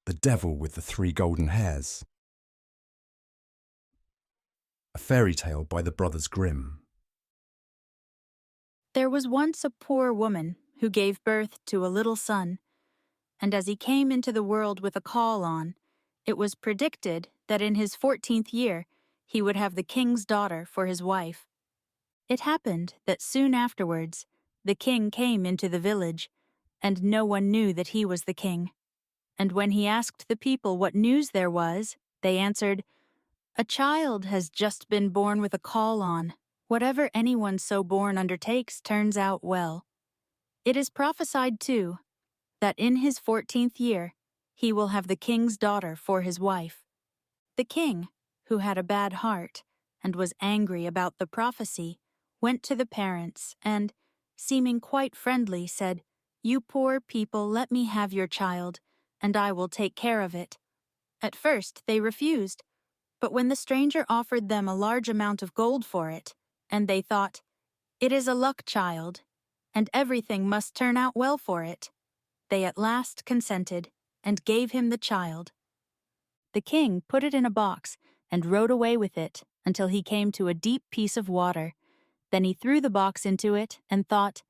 The Devil with the Three Golden Hairs. A fairy tale by the Brothers Grimm. There was once a poor woman who gave birth to a little son, and as he came into the world with a caul on, it was predicted that in his 14th year he would have the king's daughter for his wife. It happened that soon afterwards the king came into the village, and no one knew that he was the king. And when he asked the people what news there was, they answered, "A child has just been born with a caul on. Whatever anyone so born undertakes turns out well." It is prophesied, too, that in his 14th year he will have the king's daughter for his wife. The king, who had a bad heart and was angry about the prophecy, went to the parents and, seeming quite friendly, said, "You poor people, let me have your child, and I will take care of it." At first they refused, but when the stranger offered them a large amount of gold for it, and they thought, "It is a luck child, and everything must turn out well for it," they at last consented and gave him the child. The king put it in a box and rode away with it until he came to a deep piece of water. Then he threw the box into it and thought,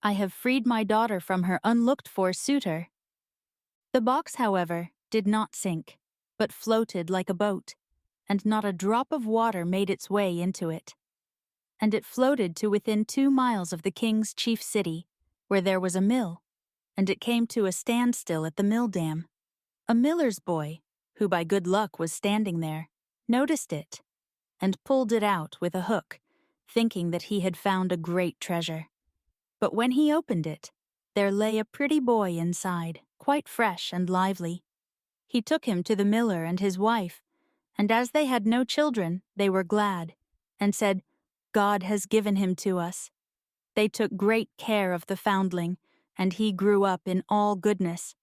"I have freed my daughter from her unlooked-for suitor." The box, however, did not sink, but floated like a boat, and not a drop of water made its way into it. And it floated to within 2 miles of the king's chief city, where there was a mill, and it came to a standstill at the mill dam. A miller's boy, who by good luck was standing there, noticed it, and pulled it out with a hook, thinking that he had found a great treasure. But when he opened it, there lay a pretty boy inside, quite fresh and lively. He took him to the miller and his wife, and as they had no children, they were glad, and said, "God has given him to us." They took great care of the foundling, and he grew up in all goodness.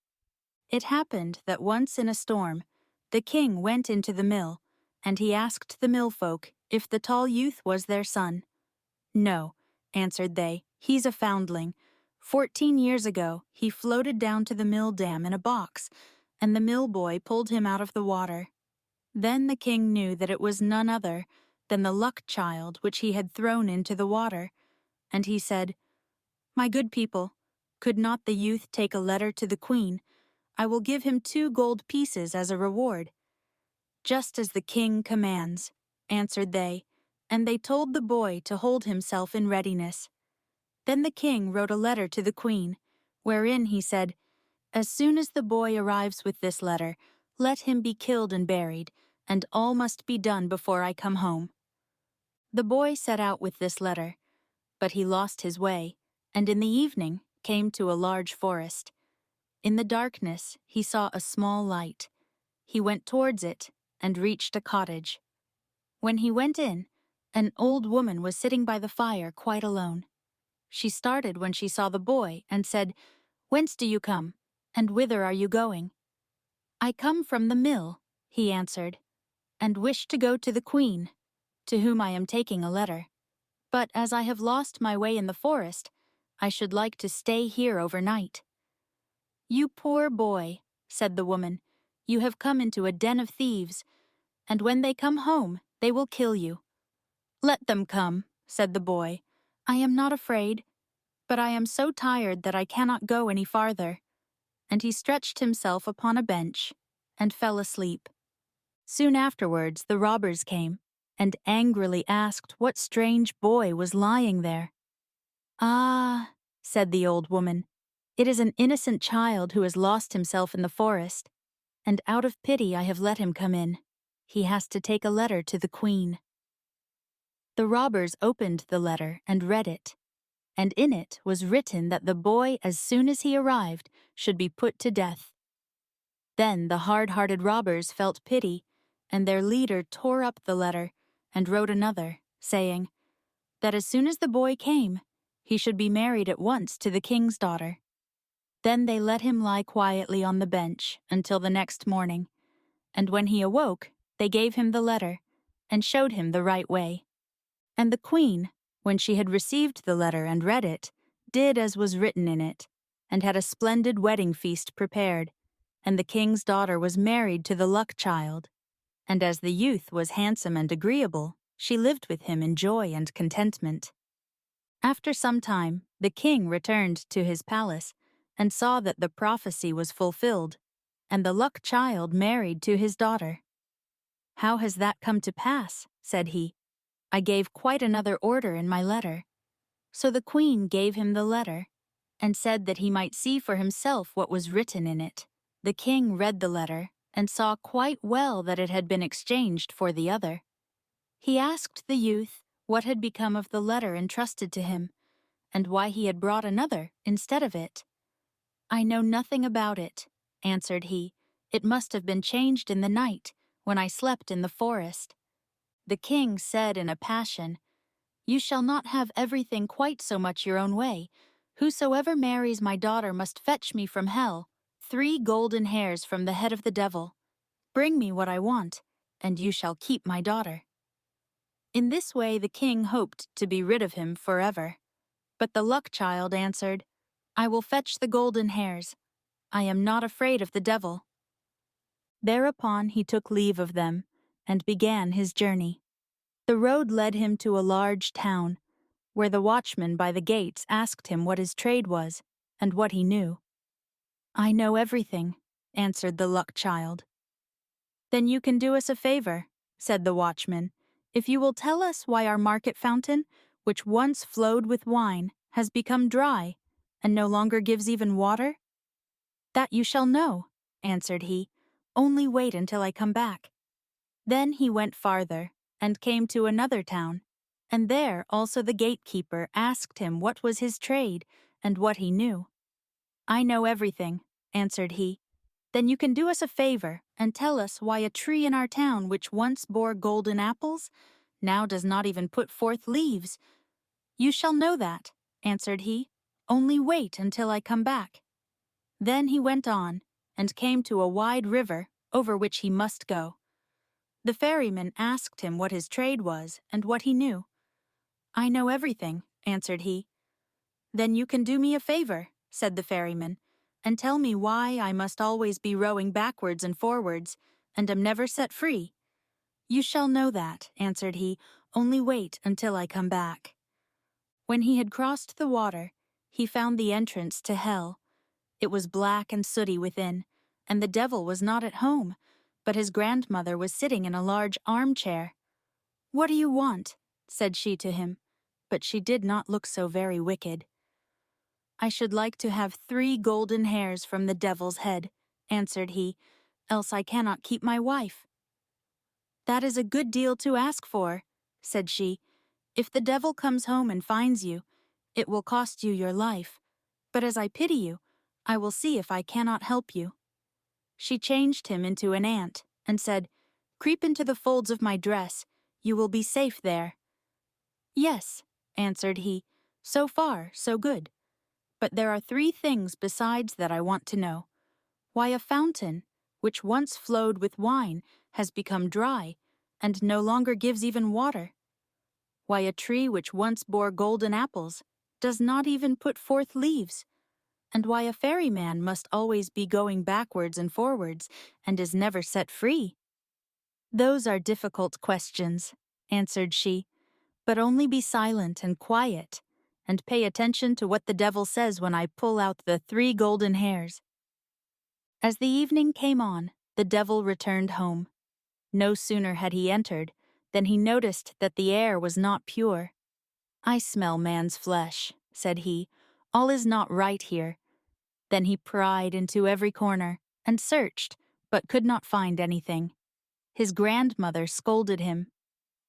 It happened that once in a storm, the king went into the mill, and he asked the millfolk if the tall youth was their son. "No," answered they, "he's a foundling. 14 years ago, he floated down to the mill dam in a box, and the mill boy pulled him out of the water." Then the king knew that it was none other than the luck child which he had thrown into the water, and he said, "My good people, could not the youth take a letter to the queen? I will give him 2 gold pieces as a reward." "Just as the king commands," answered they, and they told the boy to hold himself in readiness. Then the king wrote a letter to the queen, wherein he said, "As soon as the boy arrives with this letter, let him be killed and buried, and all must be done before I come home." The boy set out with this letter, but he lost his way, and in the evening came to a large forest. In the darkness he saw a small light. He went towards it and reached a cottage. When he went in, an old woman was sitting by the fire quite alone. She started when she saw the boy and said, "Whence do you come, and whither are you going?" "I come from the mill," he answered, "and wish to go to the queen, to whom I am taking a letter. But as I have lost my way in the forest, I should like to stay here overnight." "You poor boy," said the woman, "you have come into a den of thieves, and when they come home, they will kill you." "Let them come," said the boy. "I am not afraid, but I am so tired that I cannot go any farther." And he stretched himself upon a bench and fell asleep. Soon afterwards the robbers came, and angrily asked what strange boy was lying there. "Ah," said the old woman, "it is an innocent child who has lost himself in the forest, and out of pity I have let him come in. He has to take a letter to the queen." The robbers opened the letter and read it, and in it was written that the boy, as soon as he arrived, should be put to death. Then the hard-hearted robbers felt pity, and their leader tore up the letter and wrote another, saying that as soon as the boy came, he should be married at once to the king's daughter. Then they let him lie quietly on the bench until the next morning, and when he awoke, they gave him the letter and showed him the right way. And the queen, when she had received the letter and read it, did as was written in it, and had a splendid wedding feast prepared. and the king's daughter was married to the Luck Child. And as the youth was handsome and agreeable, she lived with him in joy and contentment. After some time, the king returned to his palace and saw that the prophecy was fulfilled, and the Luck Child married to his daughter. "How has that come to pass?" said he. "I gave quite another order in my letter." So the queen gave him the letter, and said that he might see for himself what was written in it. The king read the letter, and saw quite well that it had been exchanged for the other. He asked the youth what had become of the letter entrusted to him, and why he had brought another instead of it. "I know nothing about it," answered he. "It must have been changed in the night, when I slept in the forest." The king said in a passion, "You shall not have everything quite so much your own way. Whosoever marries my daughter must fetch me from hell 3 golden hairs from the head of the devil. Bring me what I want, and you shall keep my daughter." In this way the king hoped to be rid of him forever. But the Luck Child answered, "I will fetch the golden hairs. I am not afraid of the devil." Thereupon he took leave of them, and began his journey. The road led him to a large town, where the watchman by the gates asked him what his trade was, and what he knew. "I know everything," answered the Luck Child. "Then you can do us a favor," said the watchman, "if you will tell us why our market fountain, which once flowed with wine, has become dry, and no longer gives even water." "That you shall know," answered he. "Only wait until I come back." Then he went farther, and came to another town, and there also the gatekeeper asked him what was his trade, and what he knew. "I know everything," answered he. "Then you can do us a favor, and tell us why a tree in our town which once bore golden apples, now does not even put forth leaves." "You shall know that," answered he. "Only wait until I come back." Then he went on, and came to a wide river, over which he must go. The ferryman asked him what his trade was, and what he knew. "I know everything," answered he. "Then you can do me a favor," said the ferryman, "and tell me why I must always be rowing backwards and forwards, and am never set free." "You shall know that," answered he. "Only wait until I come back." When he had crossed the water, he found the entrance to hell. It was black and sooty within, and the devil was not at home, but his grandmother was sitting in a large armchair. "What do you want?" said she to him, but she did not look so very wicked. "I should like to have 3 golden hairs from the devil's head," answered he, "else I cannot keep my wife." "That is a good deal to ask for," said she. "If the devil comes home and finds you, it will cost you your life. But as I pity you, I will see if I cannot help you." She changed him into an ant, and said, "Creep into the folds of my dress. You will be safe there." "Yes," answered he, "so far, so good. But there are 3 things besides that I want to know. Why a fountain, which once flowed with wine, has become dry, and no longer gives even water. Why a tree which once bore golden apples does not even put forth leaves, and why a ferryman must always be going backwards and forwards, and is never set free." "Those are difficult questions," answered she, "but only be silent and quiet, and pay attention to what the devil says when I pull out the 3 golden hairs." As the evening came on, the devil returned home. No sooner had he entered than he noticed that the air was not pure. "I smell man's flesh," said he. "All is not right here." Then he pried into every corner, and searched, but could not find anything. His grandmother scolded him.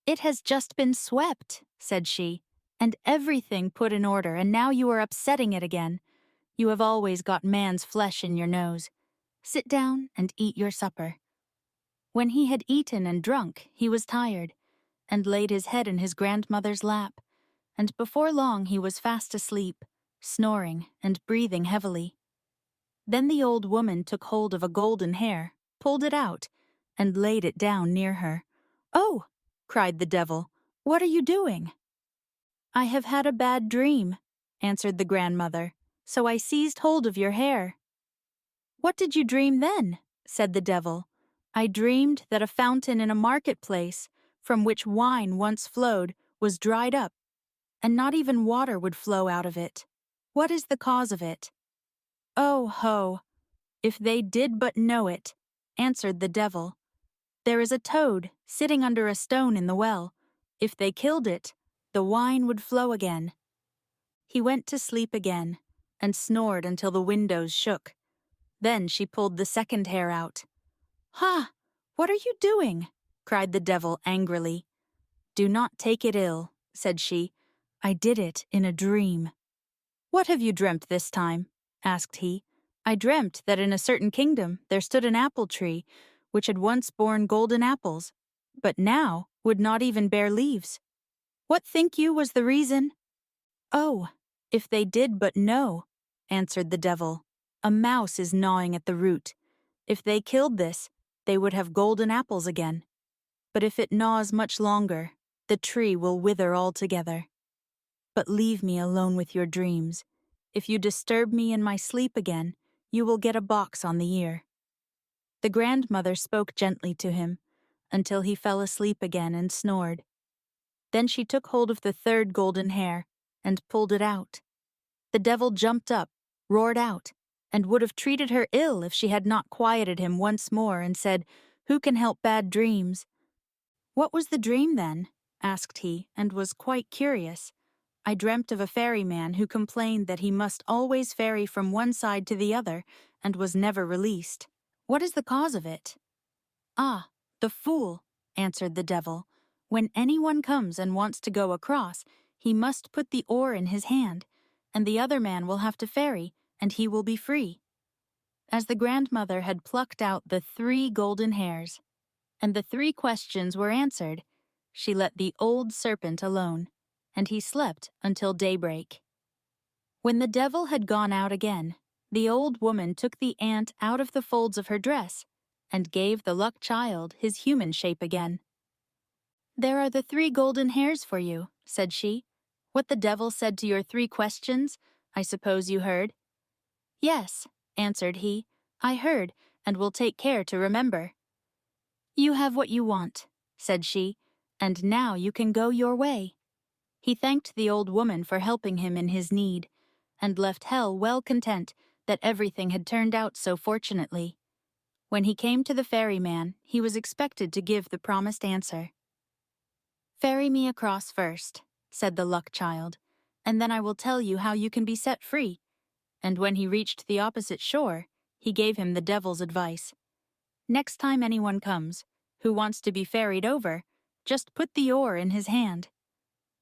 "It has just been swept," said she, "and everything put in order, and now you are upsetting it again. You have always got man's flesh in your nose. Sit down and eat your supper." When he had eaten and drunk, he was tired, and laid his head in his grandmother's lap, and before long he was fast asleep, snoring and breathing heavily. Then the old woman took hold of a golden hair, pulled it out, and laid it down near her. "Oh!" cried the devil, "what are you doing?" "I have had a bad dream," answered the grandmother, "so I seized hold of your hair." "What did you dream then?" said the devil. "I dreamed that a fountain in a marketplace, from which wine once flowed, was dried up, and not even water would flow out of it. What is the cause of it?" "Oh ho! If they did but know it," answered the devil. "There is a toad sitting under a stone in the well. If they killed it, the wine would flow again." He went to sleep again, and snored until the windows shook. Then she pulled the second hair out. "Ha! What are you doing?" cried the devil angrily. "Do not take it ill," said she. "I did it in a dream." "What have you dreamt this time?" asked he. "I dreamt that in a certain kingdom there stood an apple tree, which had once borne golden apples, but now would not even bear leaves. What think you was the reason?" "Oh, if they did but know," answered the devil. "A mouse is gnawing at the root. If they killed this, they would have golden apples again. But if it gnaws much longer, the tree will wither altogether. But leave me alone with your dreams. If you disturb me in my sleep again, you will get a box on the ear." The grandmother spoke gently to him, until he fell asleep again and snored. Then she took hold of the third golden hair, and pulled it out. The devil jumped up, roared out, and would have treated her ill if she had not quieted him once more and said, "Who can help bad dreams?" "What was the dream then?" asked he, and was quite curious. "I dreamt of a ferryman who complained that he must always ferry from one side to the other, and was never released. What is the cause of it?" "Ah, the fool," answered the devil. "When anyone comes and wants to go across, he must put the oar in his hand, and the other man will have to ferry, and he will be free." As the grandmother had plucked out the 3 golden hairs, and the 3 questions were answered, she let the old serpent alone, and he slept until daybreak. When the devil had gone out again, the old woman took the ant out of the folds of her dress, and gave the luck child his human shape again. "There are the 3 golden hairs for you," said she. "What the devil said to your 3 questions, I suppose you heard?" "Yes," answered he, "I heard, and will take care to remember." "You have what you want," said she, "and now you can go your way." He thanked the old woman for helping him in his need, and left hell well content that everything had turned out so fortunately. When he came to the ferryman, he was expected to give the promised answer. "Ferry me across first," said the luck child, "and then I will tell you how you can be set free." And when he reached the opposite shore, he gave him the devil's advice. "Next time anyone comes, who wants to be ferried over, just put the oar in his hand."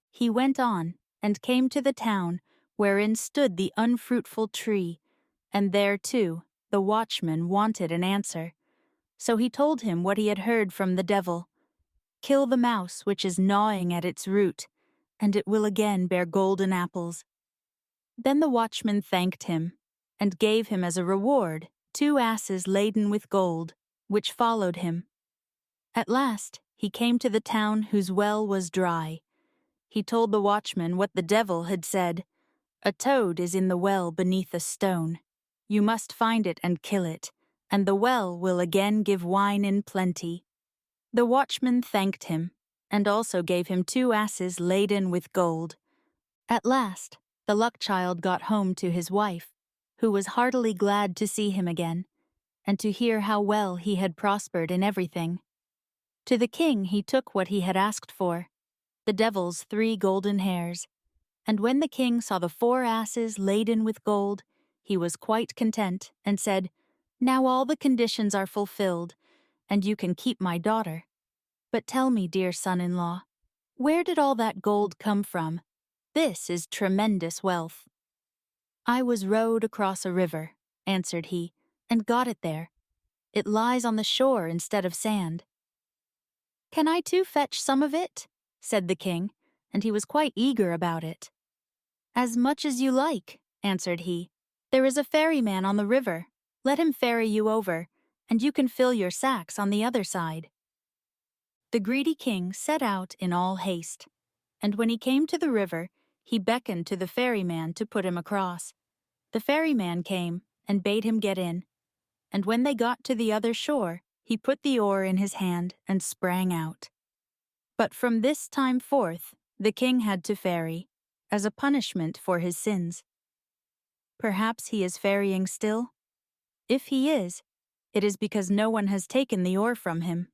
He went on, and came to the town wherein stood the unfruitful tree, and there, too, the watchman wanted an answer. So he told him what he had heard from the devil. "Kill the mouse which is gnawing at its root, and it will again bear golden apples." Then the watchman thanked him, and gave him as a reward 2 asses laden with gold, which followed him. At last he came to the town whose well was dry. He told the watchman what the devil had said. "A toad is in the well beneath a stone. You must find it and kill it, and the well will again give wine in plenty." The watchman thanked him, and also gave him 2 asses laden with gold. At last, the luck child got home to his wife, who was heartily glad to see him again, and to hear how well he had prospered in everything. To the king he took what he had asked for, the devil's 3 golden hairs, and when the king saw the 4 asses laden with gold, he was quite content, and said, "Now all the conditions are fulfilled, and you can keep my daughter. But tell me, dear son-in-law, where did all that gold come from? This is tremendous wealth." "I was rowed across a river," answered he, "and got it there. It lies on the shore instead of sand." "Can I too fetch some of it?" said the king, and he was quite eager about it. "As much as you like," answered he. "There is a ferryman on the river. Let him ferry you over, and you can fill your sacks on the other side." The greedy king set out in all haste, and when he came to the river, he beckoned to the ferryman to put him across. The ferryman came and bade him get in. and when they got to the other shore, he put the oar in his hand and sprang out. But from this time forth, the king had to ferry, as a punishment for his sins. Perhaps he is ferrying still? If he is, it is because no one has taken the oar from him.